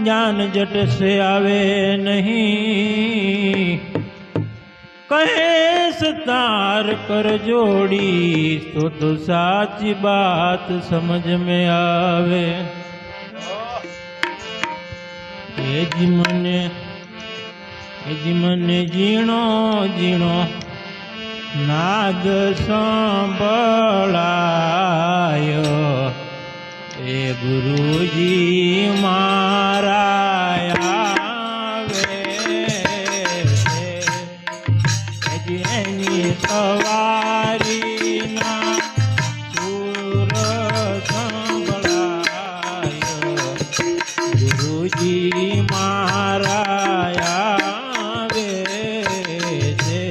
ज्ञान जट से आवे नहीं, कहे सतार कर जोड़ी तो साची बात समझ में आवे। ये जी मने जीणो जीणो नाद संभळायो, ए गुरुजी मारा आवे, जेनी सवारी ना सुर संभळायो, गुरुजी मारा आवे छे।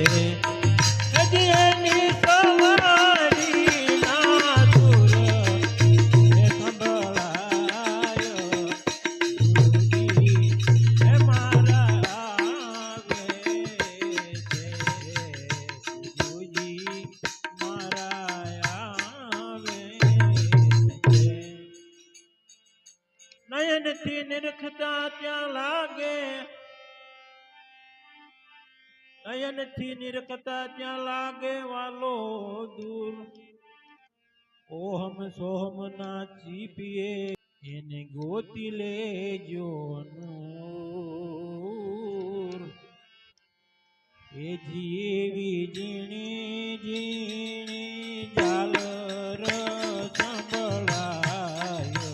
जेनी सवारी ना सुर संभळायो, गुरुजी मारा आवे छे, गुरुजी मारा आवे छे। नयन थी निरखता त्या लागे, नयन थी निरखता त्या लागे वालो दूर, ओहम सोहम नाची पिए એને ગોતી લેજો નૂર। એ જીવી ઝીણી ઝીણી ઝાલર સંભળાય,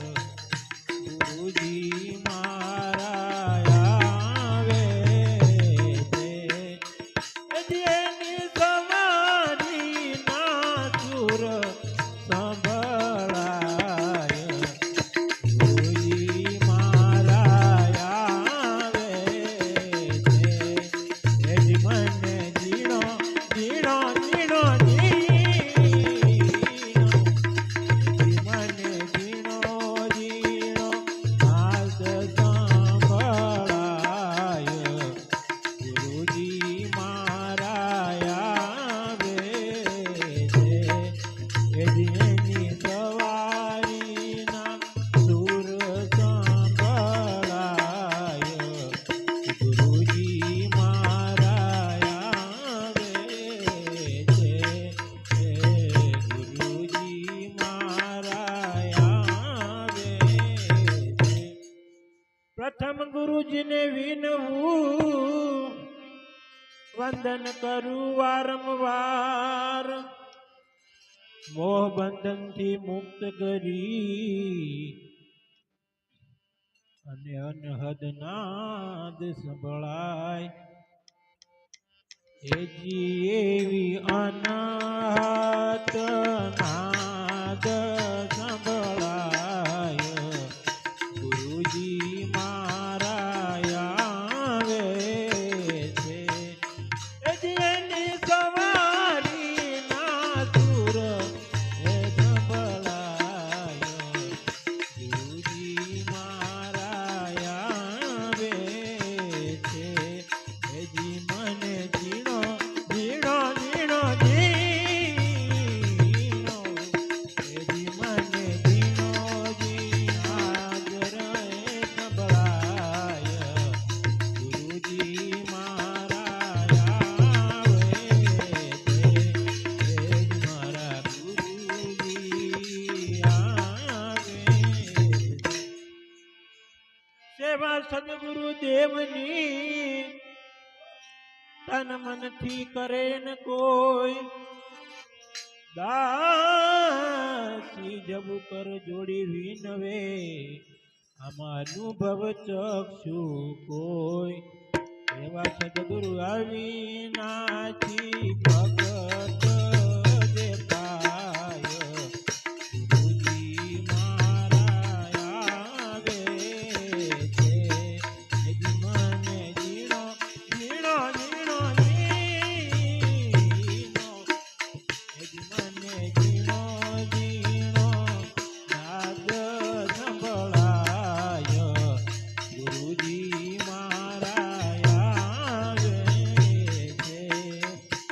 ગુરુજી મારા આવે છે। જેની સવારી ના સુર સંભળાય, ગુરુજી મારા આવે છે। એજ મને જીણો જીણો જીણો જીણો, મને જીણો જીણો નાદ સંભળાય, ગુરુજી મારા આવે છે। એની સવારી ના સુર સંભળાય, ગુરુજી મારા આવે છે, ગુરુજી મારા આવે છે। પ્રથમ ગુરુજીને વિનવું, વંદન કરું વારંવાર, મોહ બંધન થી મુક્ત કરી અને અનહદ નાદ સંભળાય। એજી એવી અનાહત નાદ સંભળાય, ગુરુજી મારા આવે છે। એની સવારી ના સુર સંભળાય, ગુરુજી મારા આવે છે। એજી મને જીણો જીણો જીણો જીણો, એજી મને જીણો જીણાજર સંભળાય, ગુરુજી મારા આવે છે। એજ મારા ગુરુજી આવે છે। સેવા સદગુરુ દેવની તન મનથી કરે ન કોઈ, દાસી જબ કર જોડી વિનવે, આમાં અનુભવ ચક્ષુ કોઈ। એવા સદગુરુ આવી નાચી ભગત દેખાય, ગુરુજી મારા આવે છે। એજ મને જીણો જીણો જીણો જીણો, એજ મને જીણો જીણો નાદ સંભળાય, ગુરુજી મારા આવે છે।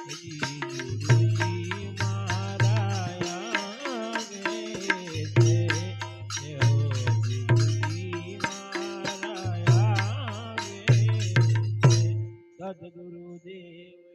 ગુરુજી સદગુરુદેવ